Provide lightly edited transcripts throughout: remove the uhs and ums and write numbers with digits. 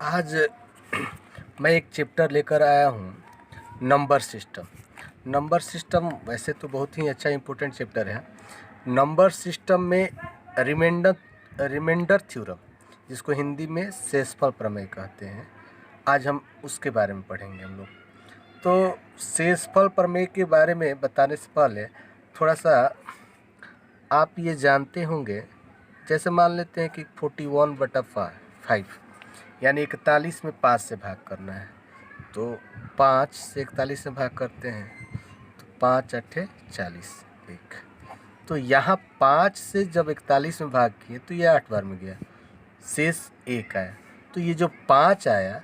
आज मैं एक चैप्टर लेकर आया हूँ, नंबर सिस्टम। नंबर सिस्टम वैसे तो बहुत ही अच्छा इम्पोर्टेंट चैप्टर है। नंबर सिस्टम में रिमाइंडर थ्योरम, जिसको हिंदी में शेषफल प्रमेय कहते हैं, आज हम उसके बारे में पढ़ेंगे हम लोग। तो शेषफल प्रमेय के बारे में बताने से पहले थोड़ा सा आप ये जानते होंगे, जैसे मान लेते हैं कि 41/5 यानी 41 में 5 से भाग करना है, तो 5 से 41 में भाग करते हैं तो 5 अट्ठे 40 एक। तो यहाँ 5 से जब 41 में भाग किए तो ये 8 बार में गया, शेष 1 आया। तो ये जो 5 आया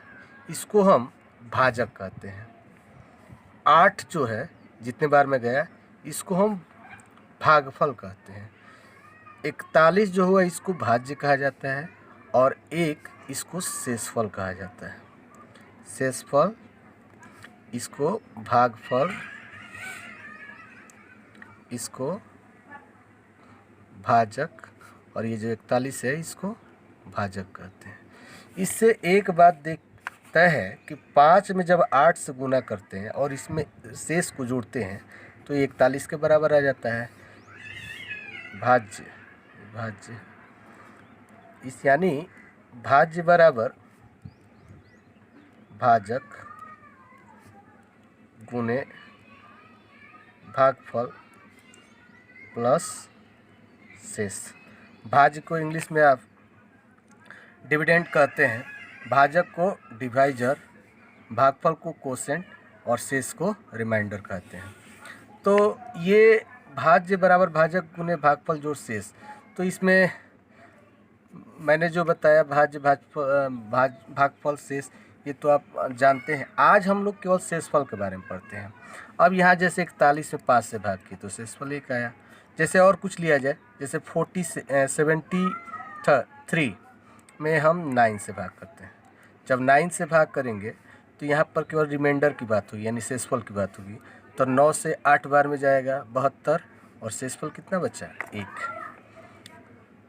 इसको हम भाजक कहते हैं। 8 जो है जितने बार में गया इसको हम भागफल कहते हैं। 41 जो हुआ इसको भाज्य कहा जाता है और 1 इसको शेषफल कहा जाता है। शेषफल, इसको भागफल, इसको भाजक, और ये जो 41 है इसको भाजक कहते हैं। इससे एक बात देखता है कि 5 में जब 8 से गुना करते हैं और इसमें शेष को जोड़ते हैं तो ये 41 के बराबर आ जाता है। भाज्य इस यानी भाज्य बराबर भाजक गुने भागफल प्लस शेष। भाज्य को इंग्लिश में आप डिविडेंड कहते हैं, भाजक को डिवाइजर, भागफल को कोसेंट और शेष को रिमाइंडर कहते हैं। तो ये भाज्य बराबर भाजक गुने भागफल जोड़ शेष, तो इसमें मैंने जो बताया भाज्य भागफल शेष, ये तो आप जानते हैं। आज हम लोग केवल शेषफल के बारे में पढ़ते हैं। अब यहाँ जैसे 41 में 5 से भाग किए तो शेषफल 1 आया। जैसे और कुछ लिया जाए, जैसे 73 में हम 9 से भाग करते हैं। जब 9 से भाग करेंगे तो यहाँ पर केवल रिमाइंडर की बात होगी, यानी शेषफल की बात होगी। तो 9 से 8 बार में जाएगा 72, और शेषफल कितना बचा? 1।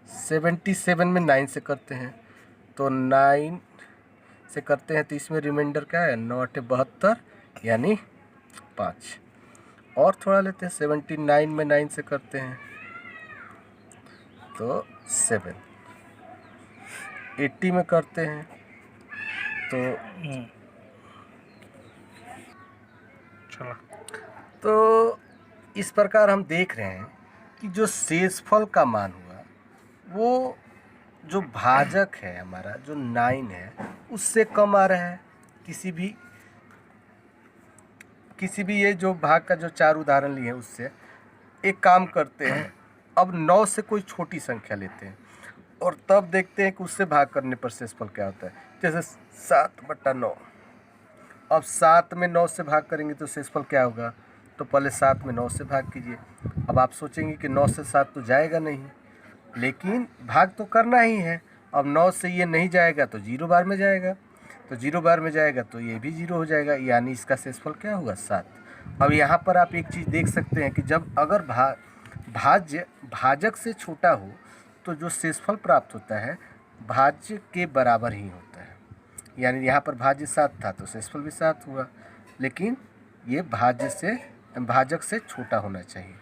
77 में 9 से करते हैं तो 9 से करते हैं तो इसमें रिमाइंडर क्या है? 9 अट्ठे 72 यानी 5। और थोड़ा लेते हैं, 79 में 9 से करते हैं तो 7। 80 में करते हैं तो तो इस प्रकार हम देख रहे हैं कि जो शेषफल का मान हुआ वो जो भाजक है हमारा, जो 9 है, उससे कम आ रहा है। किसी भी ये जो भाग का जो 4 उदाहरण लिए हैं उससे एक काम करते हैं, अब 9 से कोई छोटी संख्या लेते हैं और तब देखते हैं कि उससे भाग करने पर शेषफल क्या होता है। जैसे 7/9। अब 7 में 9 से भाग करेंगे तो शेषफल क्या होगा? तो पहले 7 में 9 से भाग कीजिए। अब आप सोचेंगे कि 9 से 7 तो जाएगा नहीं, लेकिन भाग तो करना ही है। अब 9 से ये नहीं जाएगा तो 0 बार में जाएगा, तो 0 बार में जाएगा तो ये भी 0 हो जाएगा, यानी इसका शेषफल क्या होगा? 7। अब यहाँ पर आप एक चीज़ देख सकते हैं कि जब अगर भाज्य भाजक से छोटा हो तो जो शेषफल प्राप्त होता है भाज्य के बराबर ही होता है। यानी यहाँ पर भाज्य 7 था तो शेषफल भी 7 हुआ, लेकिन ये भाजक से छोटा होना चाहिए।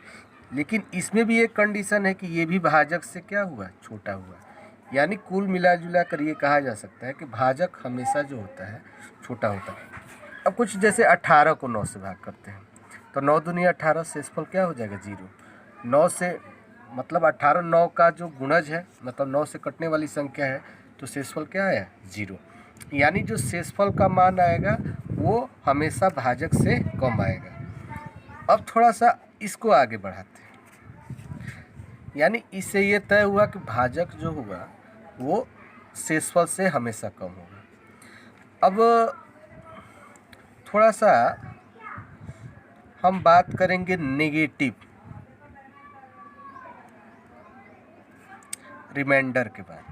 लेकिन इसमें भी एक कंडीशन है कि ये भी भाजक से क्या हुआ? छोटा हुआ। यानी कुल मिला जुला कर ये कहा जा सकता है कि भाजक हमेशा जो होता है छोटा होता है। अब कुछ जैसे 18 को 9 से भाग करते हैं तो 9 दूनी 18, शेषफल क्या हो जाएगा? 0। 9 से मतलब 18, 9 का जो गुणज है, मतलब 9 से कटने वाली संख्या है, तो शेषफल क्या आया? 0। यानी जो शेषफल का मान आएगा वो हमेशा भाजक से कम आएगा। अब थोड़ा सा इसको आगे बढ़ाते हैं, यानी इससे ये तय हुआ कि भाजक जो होगा वो शेषफल से हमेशा कम होगा। अब थोड़ा सा हम बात करेंगे नेगेटिव रिमाइंडर के बारे में।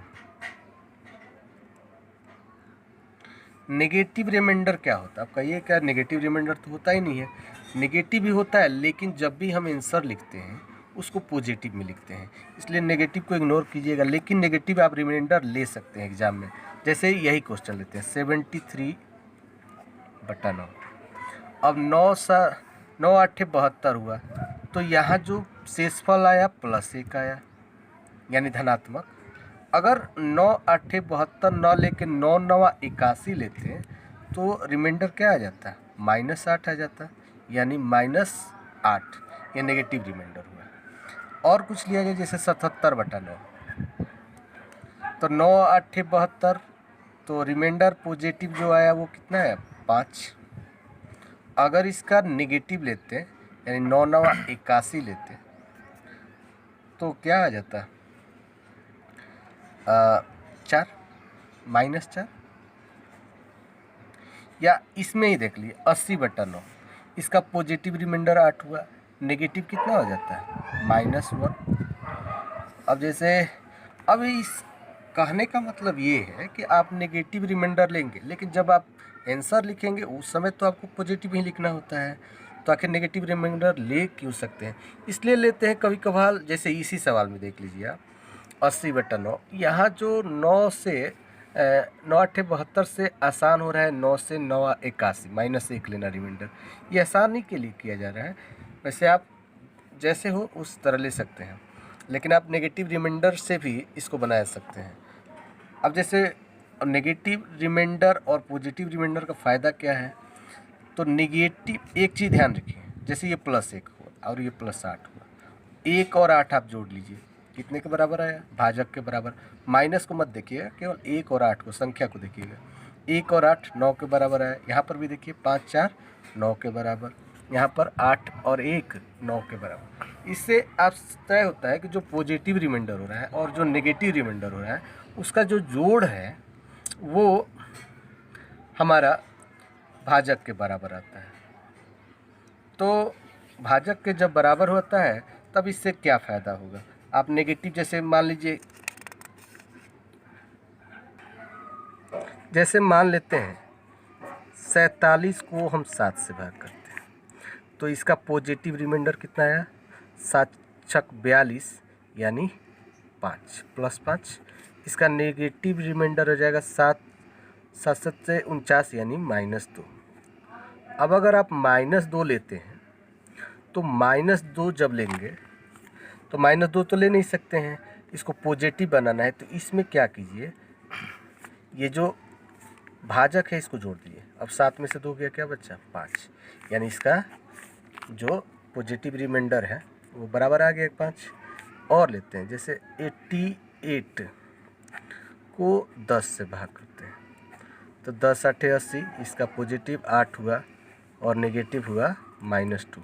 नेगेटिव रिमाइंडर क्या होता है? आप कहिए क्या नेगेटिव रिमाइंडर तो होता ही नहीं है। नेगेटिव भी होता है, लेकिन जब भी हम आंसर लिखते हैं उसको पॉजिटिव में लिखते हैं, इसलिए नेगेटिव को इग्नोर कीजिएगा। लेकिन नेगेटिव आप रिमाइंडर ले सकते हैं एग्जाम में, जैसे यही क्वेश्चन लेते हैं 73/9। अब 9 8 72 हुआ, तो यहाँ जो शेषफल आया +1 आया यानी धनात्मक। अगर 9 8 72 9 लेके 9 9 81 लेते हैं तो रिमाइंडर क्या आ जाता है, -8 आ जाता है, यानी -8, ये नेगेटिव रिमाइंडर हुआ। और कुछ लिया जाए जैसे 77/9, तो 9 8 72, तो रिमाइंडर पॉजिटिव जो आया वो कितना है, 5। अगर इसका नेगेटिव लेते हैं यानी 9 9 81 लेते हैं तो क्या आ जाता है, 4, -4। या इसमें ही देख लिए 80/9, इसका पॉजिटिव रिमाइंडर 8 हुआ, नेगेटिव कितना हो जाता है, -1। अब जैसे अब इस कहने का मतलब ये है कि आप नेगेटिव रिमाइंडर लेंगे, लेकिन जब आप आंसर लिखेंगे उस समय तो आपको पॉजिटिव ही लिखना होता है, तो आखिर नेगेटिव रिमाइंडर ले क्यों सकते हैं, इसलिए लेते हैं कभी कभार। जैसे इसी सवाल में देख लीजिए आप 80/9, यहाँ जो 9 से 9 8 72 से आसान हो रहा है, 9 से 9 81 -1 लेना रिमाइंडर, ये आसानी के लिए किया जा रहा है। वैसे आप जैसे हो उस तरह ले सकते हैं, लेकिन आप नेगेटिव रिमाइंडर से भी इसको बना सकते हैं। अब जैसे नेगेटिव रिमाइंडर और पॉजिटिव रिमाइंडर का फ़ायदा क्या है, तो नेगेटिव एक चीज़ ध्यान रखिए, जैसे ये +1 हुआ और ये +8 हुआ, 1 और 8 आप जोड़ लीजिए, कितने के बराबर आया, भाजक के बराबर। माइनस को मत देखिएगा, केवल 1 और 8 को, संख्या को देखिएगा। 1 और 8 9 के बराबर आया, यहाँ पर भी देखिए 5 4 9 के बराबर, यहाँ पर 8 और 1 9 के बराबर। इससे आप तय होता है कि जो पॉजिटिव रिमाइंडर हो रहा है और जो नेगेटिव रिमाइंडर हो रहा है उसका जो जोड़ है वो हमारा भाजक के बराबर आता है। तो भाजक के जब बराबर होता है तब इससे क्या फ़ायदा होगा, आप नेगेटिव जैसे मान लेते हैं 47 को हम 7 से भाग करते हैं, तो इसका पॉजिटिव रिमाइंडर कितना आया, 7 छक 42 यानी 5 +5। इसका नेगेटिव रिमाइंडर हो जाएगा 7 7 7 से 49 यानी -2। अब अगर आप -2 लेते हैं तो -2 जब लेंगे तो -2 तो ले नहीं सकते हैं, इसको पॉजिटिव बनाना है, तो इसमें क्या कीजिए, ये जो भाजक है इसको जोड़ दीजिए। अब 7 में से 2 गया, क्या बच्चा, 5, यानी इसका जो पॉजिटिव रिमाइंडर है वो बराबर आ गया 5। और लेते हैं जैसे 88 को 10 से भाग करते हैं, तो 10 8 80, इसका पॉजिटिव 8 हुआ और नेगेटिव हुआ -2।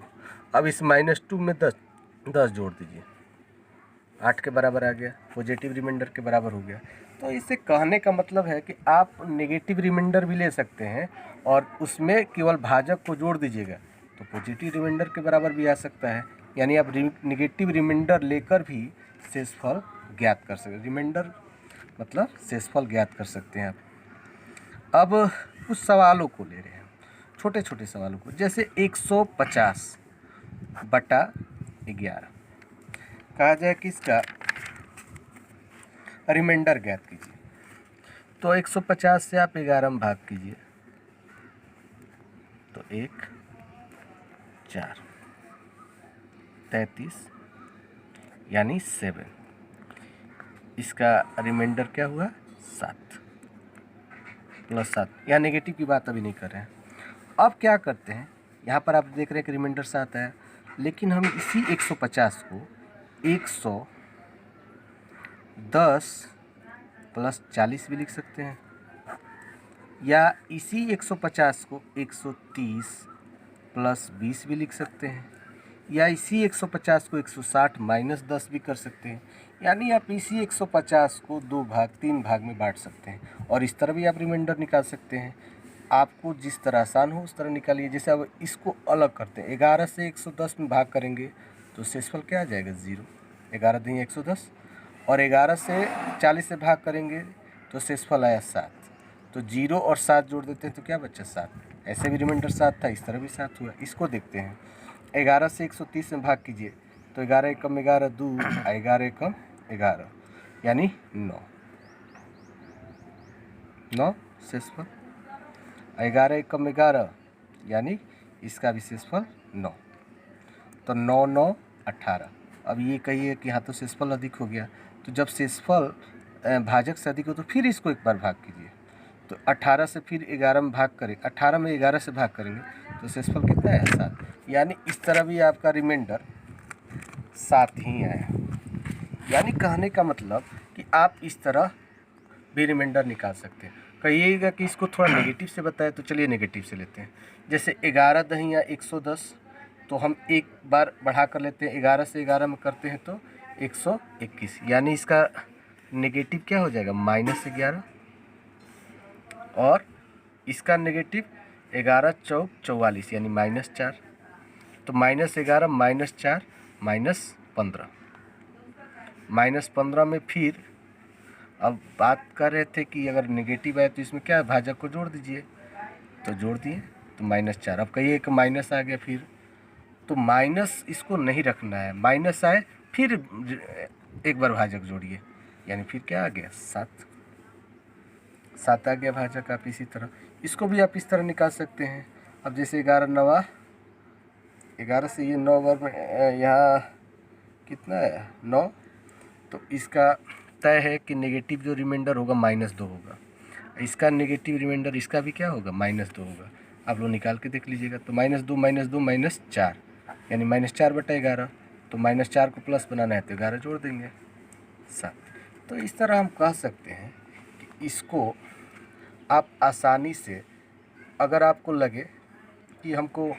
अब इस -2 में 10 जोड़ दीजिए, 8 के बराबर आ गया, पॉजिटिव रिमाइंडर के बराबर हो गया। तो इससे कहने का मतलब है कि आप नेगेटिव रिमाइंडर भी ले सकते हैं और उसमें केवल भाजक को जोड़ दीजिएगा तो पॉजिटिव रिमाइंडर के बराबर भी आ सकता है, यानी आप नेगेटिव रिमाइंडर लेकर भी शेषफल ज्ञात कर सकते हैं। रिमाइंडर मतलब शेषफल ज्ञात कर सकते हैं आप। अब कुछ सवालों को ले रहे हैं, छोटे छोटे सवालों को, जैसे 150/11 कहा जाए कि इसका रिमाइंडर ज्ञात कीजिए। तो 150 से आप 11 में भाग कीजिए, तो 1 4 33 यानी 7, इसका रिमाइंडर क्या हुआ, 7 +7। यहाँ नेगेटिव की बात अभी नहीं कर रहे हैं। अब क्या करते हैं, यहाँ पर आप देख रहे हैं कि रिमाइंडर 7 है, लेकिन हम इसी 150 को 110 + 40 भी लिख सकते हैं, या इसी 150 को 130 + 20 भी लिख सकते हैं, या इसी 150 को 160 - 10 भी कर सकते हैं। यानी आप इसी 150 को 3 भाग में बांट सकते हैं और इस तरह भी आप रिमाइंडर निकाल सकते हैं। आपको जिस तरह आसान हो उस तरह निकालिए। जैसे अब इसको अलग करते हैं, 11 से 110 में भाग करेंगे तो शेषफल क्या आ जाएगा, 0। 11 दूनी 110, और 11 से 40 से भाग करेंगे तो शेषफल आया 7, तो 0 और 7 जोड़ देते हैं तो क्या बच्चा, 7। ऐसे भी रिमाइंडर 7 था, इस तरह भी 7 हुआ। इसको देखते हैं, 11 से 130 में भाग कीजिए तो 11 एकम 11 2, 11 एकम 11 यानी 9। 9 शेषफल, 11 एकम 11 यानी इसका भी शेषफल 9, तो 9 9 18। अब ये कहिए कि हाँ तो शेषफल अधिक हो गया, तो जब शेषफल भाजक से अधिक हो तो फिर इसको एक बार भाग कीजिए, तो 18 से फिर 11 में भाग करें, 18 में 11 से भाग करेंगे तो शेषफल कितना है 7, यानी इस तरह भी आपका रिमाइंडर 7 ही आया। यानी कहने का मतलब कि आप इस तरह भी रिमाइंडर निकाल सकते हैं। कहिएगा कि इसको थोड़ा नेगेटिव से बताए, तो चलिए नेगेटिव से लेते हैं। जैसे 11 दहिया 110, तो हम एक बार बढ़ा कर लेते हैं, 11 से 11 में करते हैं तो 121, यानी इसका नेगेटिव क्या हो जाएगा -11, और इसका नेगेटिव 11 चौक 44 यानी -4, तो -11 -4 -15, -15 में फिर अब बात कर रहे थे कि अगर नेगेटिव आए तो इसमें क्या है, भाजक को जोड़ दीजिए, तो जोड़ दिए तो -4। अब कहिए कि माइनस आ गया, फिर तो माइनस इसको नहीं रखना है, माइनस आए फिर एक बार भाजक जोड़िए, यानी फिर क्या आ गया 7 आ गया भाजक। आप इसी तरह इसको भी आप इस तरह निकाल सकते हैं। अब जैसे 11 9 11 से ये 9 बार में यहाँ कितना है 9, तो इसका तय है कि नेगेटिव जो रिमाइंडर होगा -2 होगा, इसका नेगेटिव रिमाइंडर इसका भी क्या होगा -2 होगा। आप लोग निकाल के देख लीजिएगा, तो -2 -4 यानी -4/11, तो -4 को प्लस बनाना है तो 11 जोड़ देंगे 7। तो इस तरह हम कह सकते हैं कि इसको आप आसानी से, अगर आपको लगे कि हमको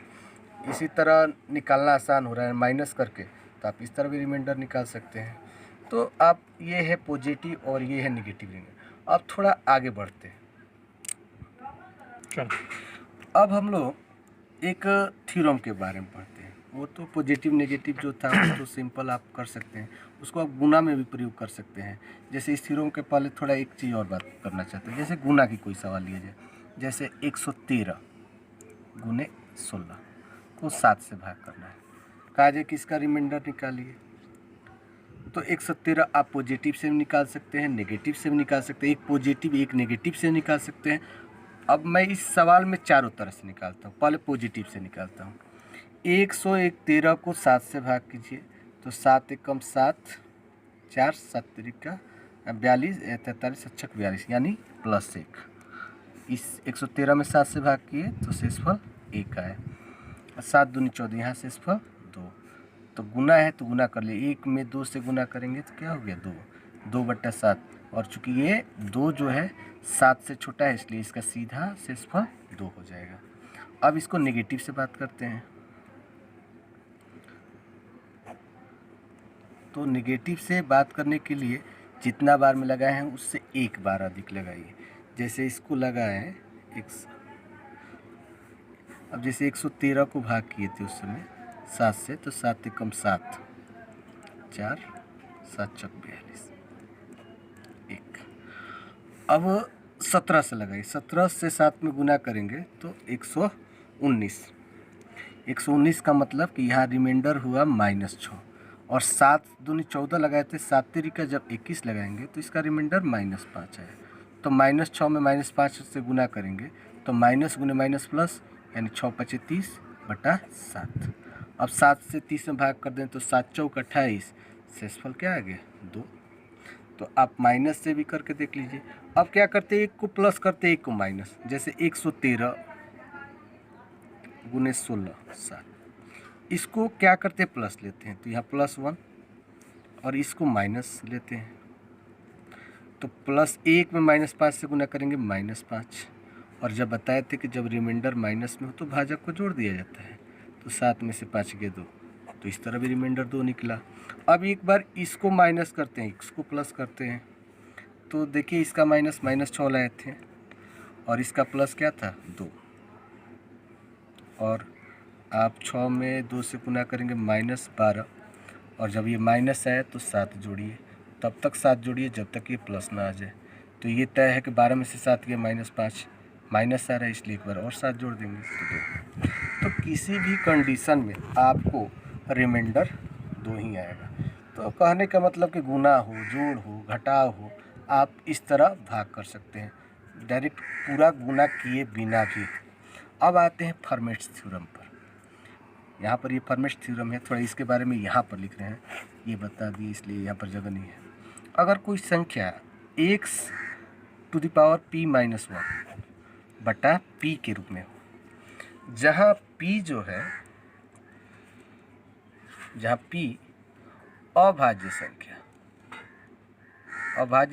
इसी तरह निकालना आसान हो रहा है माइनस करके, तो आप इस तरह भी रिमाइंडर निकाल सकते हैं। तो आप ये है पॉजिटिव और ये है नेगेटिव रिमाइंडर। अब थोड़ा आगे बढ़ते हैं। अब हम लोग एक थ्योरम के बारे में पढ़ते हैं। वो तो पॉजिटिव नेगेटिव जो था वो तो सिंपल आप कर सकते हैं, उसको आप गुना में भी प्रयोग कर सकते हैं। जैसे इस थ्योरम के पहले थोड़ा एक चीज़ और बात करना चाहते हैं, जैसे गुना की कोई सवाल लिया जाए, जैसे 113 गुने 16 को 7 से भाग करना है, कहा जाए कि इसका रिमाइंडर निकालिए, तो 113 आप पॉजिटिव से भी निकाल सकते हैं, नेगेटिव से भी निकाल सकते हैं, एक पॉजिटिव एक नेगेटिव से निकाल सकते हैं। अब मैं इस सवाल में चारों तरह से निकालता हूँ, पहले पॉजिटिव से निकालता हूँ। 113 को 7 से भाग कीजिए, तो 7 एकम 7, 4 7 त्रिका 42, 43 अच्छक 42 यानी +1। इस 113 में 7 से भाग किए तो शेषफल 1 आए, 7 दूनी 14, यहाँ शेषफल 2। तो गुना है तो गुना कर लिए, 1 में 2 से गुना करेंगे तो क्या हो गया 2, 2/7, और चूंकि ये 2 जो है 7 से छोटा है इसलिए इसका सीधा शेषफल 2 हो जाएगा। अब इसको नेगेटिव से बात करते हैं, तो नेगेटिव से बात करने के लिए जितना बार में लगाए हैं उससे एक बार अधिक लगाइए। जैसे इसको लगाए अब जैसे 113 को भाग किए थे उस समय 7 से, तो 7 एकम 7, 4 7 चक 42 1। अब 17 से लगाइए, 17 से 7 में गुना करेंगे तो 119। 119 का मतलब कि यहाँ रिमाइंडर हुआ -6, और 7 दूनी 14 लगाए थे, 7 तिरिका जब 21 लगाएंगे तो इसका रिमाइंडर -5 है। तो -6 में -5 से गुना करेंगे तो माइनस गुने माइनस प्लस यानी 6 5 30/7। अब 7 से 30 में भाग कर दें तो 7 चौक 28, शेषफल क्या आ गया 2। तो आप माइनस से भी करके देख लीजिए। अब क्या करते हैं, एक को प्लस करते एक को माइनस, जैसे 113 गुने 16 7, इसको क्या करते हैं प्लस लेते हैं तो यहाँ +1, और इसको माइनस लेते हैं तो +1 में -5 से गुना करेंगे -5। और जब बताए थे कि जब रिमाइंडर माइनस में हो तो भाजक को जोड़ दिया जाता है, तो 7 में से 5 गए 2, तो इस तरह भी रिमाइंडर 2 निकला। अब एक बार इसको माइनस करते हैं, इसको प्लस करते हैं, तो देखिए इसका माइनस -6 लाए थे और इसका प्लस क्या था 2, और आप 6 में 2 से गुना करेंगे -12, और जब ये माइनस आए तो 7 जोड़िए, तब तक 7 जोड़िए जब तक ये प्लस ना आ जाए। तो ये तय है कि 12 में से 7 गया -5, माइनस आ रहा है इसलिए एक बार और 7 जोड़ देंगे तो 2। तो किसी भी कंडीशन में आपको रिमाइंडर 2 ही आएगा। तो कहने का मतलब कि गुना हो, जोड़ हो, घटाव हो, आप इस तरह भाग कर सकते हैं। डायरेक्ट पूरा गुना किए बिना भी। अब आते हैं फर्मेट्स थ्योरम पर। यहाँ पर ये फर्मेट्स थ्योरम है, थोड़ा इसके बारे में यहाँ पर लिख रहे हैं, ये बता दिए इसलिए यहाँ पर जगह नहीं है। अगर कोई संख्या x to the power p-1 बटा p के रूप में हो, जहाँ p जो है, जहाँ p अभाज्य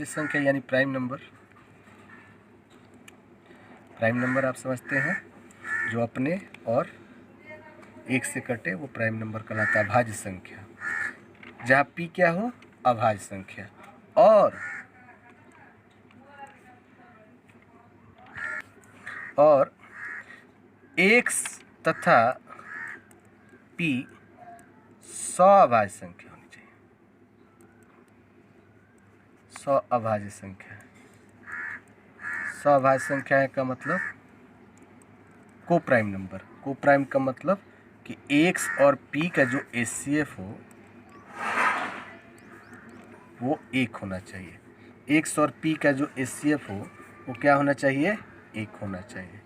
संख्या यानी प्राइम नंबर आप समझते हैं, जो अपने और एक से कटे वो प्राइम नंबर कहलाता है, अभाज्य संख्या। जहाँ p क्या हो, अभाज्य संख्या, और x तथा p सअभाज्य संख्या होनी चाहिए। सअभाज्य संख्या है का मतलब को प्राइम नंबर। को प्राइम का मतलब कि x और p का जो HCF हो वो 1 होना चाहिए। x और p का जो HCF हो वो क्या होना चाहिए, 1 होना चाहिए।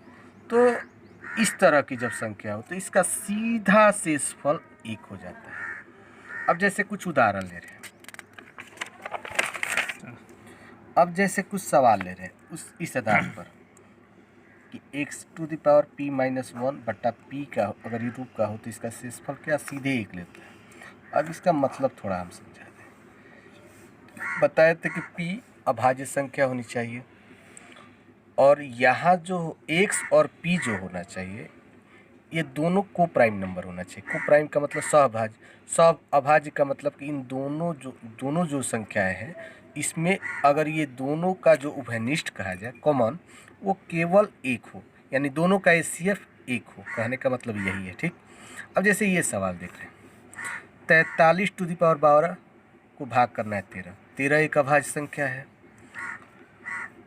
तो इस तरह की जब संख्या हो तो इसका सीधा शेषफल 1 हो जाता है। अब जैसे कुछ उदाहरण ले रहे हैं, अब जैसे कुछ सवाल ले रहे हैं इस आधार पर कि x to the power p-1 बटा p का अगर ये रूप का हो तो इसका शेषफल क्या, सीधे 1 लेता है। अब इसका मतलब थोड़ा हम समझा दें। बताए थे कि p अभाज्य संख्या होनी चाहिए, और यहाँ जो x और p जो होना चाहिए ये दोनों को प्राइम नंबर होना चाहिए। को प्राइम का मतलब अभाज्य का मतलब कि इन दोनों जो संख्याएं हैं इसमें अगर ये दोनों का जो उभयनिष्ठ कहा जाए, कॉमन, वो केवल 1 हो, यानी दोनों का HCF 1 हो, कहने का मतलब यही है। ठीक। अब जैसे ये सवाल देख रहे हैं, 43 टू द पावर 12 को भाग करना है 13 एक अभाज्य संख्या है।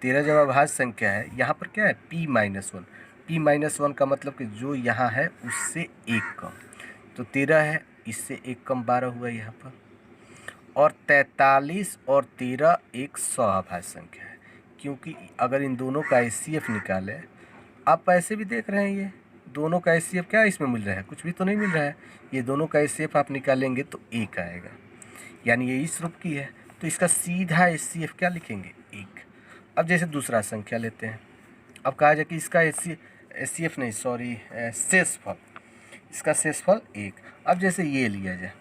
13 जब अभाज्य संख्या है, यहाँ पर क्या है, p-1। p-1 का मतलब कि जो यहाँ है उससे 1 कम, तो 13 है, इससे 1 कम 12 हुआ यहाँ पर। और 43 और 13 एक सअभाज्य संख्या है, क्योंकि अगर इन दोनों का HCF निकाले, आप ऐसे भी देख रहे हैं ये दोनों का HCF क्या इसमें मिल रहा है, कुछ भी तो नहीं मिल रहा है। ये दोनों का HCF आप निकालेंगे तो 1 आएगा, यानी ये इस रूप की है, तो इसका सीधा HCF क्या लिखेंगे, 1। अब जैसे दूसरा संख्या लेते हैं, अब कहा जाए कि इसका HCF नहीं, सॉरी, शेषफल, इसका शेषफल 1। अब जैसे ये लिया जाए,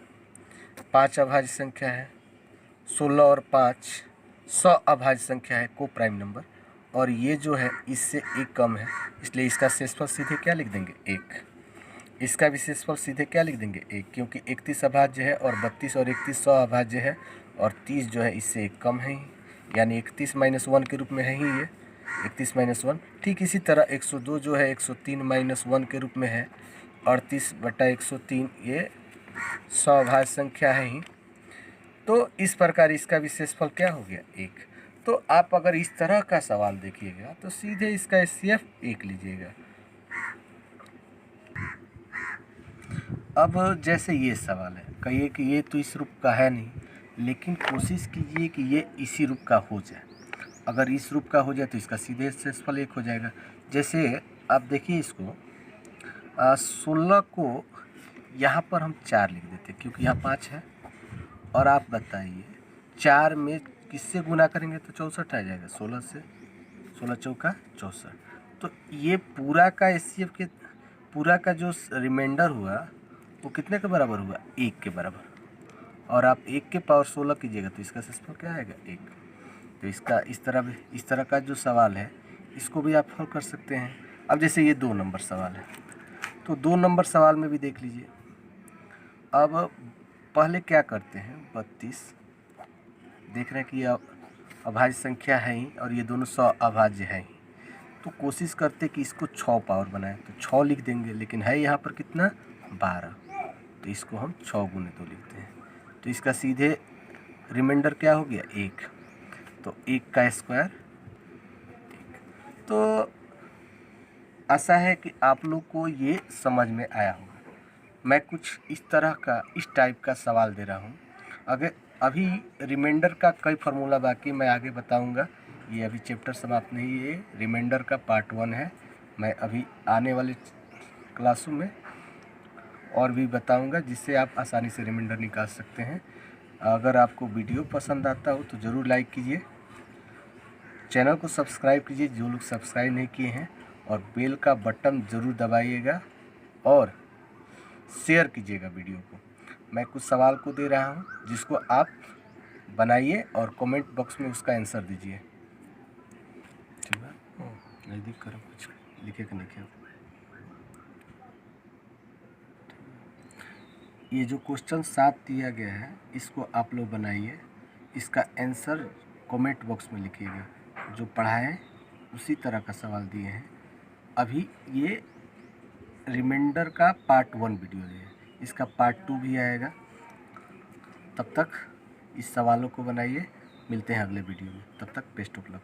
5 अभाज्य संख्या है, 16 और 5 सअभाज्य संख्या है, को प्राइम नंबर, और ये जो है इससे 1 कम है, इसलिए इसका शेषफल सीधे क्या लिख देंगे, 1। इसका भी शेषफल सीधे क्या लिख देंगे, 1, क्योंकि 31 अभाज्य है और 32 और 31 सअभाज्य है, और 30 जो है इससे 1 कम है ही, यानी 31-1 के रूप में है ही ये, 31-1। ठीक इसी तरह 102 जो है 103-1 के रूप में है, 38/103 ये सअभाज्य संख्या है ही। तो इस प्रकार इसका भी शेषफल क्या हो गया, 1। तो आप अगर इस तरह का सवाल देखिएगा तो सीधे इसका HCF 1 लीजिएगा। अब जैसे ये सवाल है, कहिए कि ये तो इस रूप का है नहीं, लेकिन कोशिश कीजिए कि ये इसी रूप का हो जाए। अगर इस रूप का हो जाए तो इसका सीधे शेषफल 1 हो जाएगा। जैसे आप देखिए इसको, 16 को यहाँ पर हम 4 लिख देते क्योंकि यहाँ 5 है, और आप बताइए 4 में किससे गुना करेंगे तो 64 आ जाएगा, 16 से, 16 चौका 64। तो ये पूरा का HCF के पूरा का जो रिमाइंडर हुआ वो कितने के बराबर हुआ, 1 के बराबर, और आप 1 के पावर 16 कीजिएगा तो इसका शेषफल क्या आएगा, 1। तो इसका इस तरह का जो सवाल है इसको भी आप हल कर सकते हैं। अब जैसे ये 2 नंबर सवाल है, तो 2 नंबर सवाल में भी देख लीजिए। अब पहले क्या करते हैं, 32 देख रहे हैं कि अभाज्य संख्या है ही और ये दोनों सअभाज्य है ही, तो कोशिश करते कि इसको 6 पावर बनाएं, तो 6 लिख देंगे, लेकिन है यहाँ पर कितना, 12, तो इसको हम 6 गुने 2 लिखते हैं, तो इसका सीधे रिमाइंडर क्या हो गया, 1। तो 1 का स्क्वायर 1। तो आशा है कि आप लोग को ये समझ में आया होगा। मैं कुछ इस टाइप का सवाल दे रहा हूँ। अगर अभी रिमाइंडर का कई फार्मूला बाकी मैं आगे बताऊँगा ये अभी चैप्टर समाप्त नहीं, ये रिमाइंडर का पार्ट 1 है। मैं अभी आने वाले क्लासों में और भी बताऊंगा, जिससे आप आसानी से रिमाइंडर निकाल सकते हैं। अगर आपको वीडियो पसंद आता हो तो ज़रूर लाइक कीजिए, चैनल को सब्सक्राइब कीजिए जो लोग सब्सक्राइब नहीं किए हैं, और बेल का बटन ज़रूर दबाइएगा और शेयर कीजिएगा वीडियो को। मैं कुछ सवाल को दे रहा हूं, जिसको आप बनाइए और कमेंट बॉक्स में उसका आंसर दीजिए। ठीक है, नज़दीक करो, कुछ लिखे कि नहीं लिखे। ये जो क्वेश्चन 7 दिया गया है, इसको आप लोग बनाइए, इसका आंसर कमेंट बॉक्स में लिखिएगा। जो पढ़ाएं उसी तरह का सवाल दिए हैं। अभी ये रिमाइंडर का पार्ट 1 वीडियो है, इसका पार्ट 2 भी आएगा। तब तक इस सवालों को बनाइए, मिलते हैं अगले वीडियो में। तब तक बेस्ट ऑफ लक।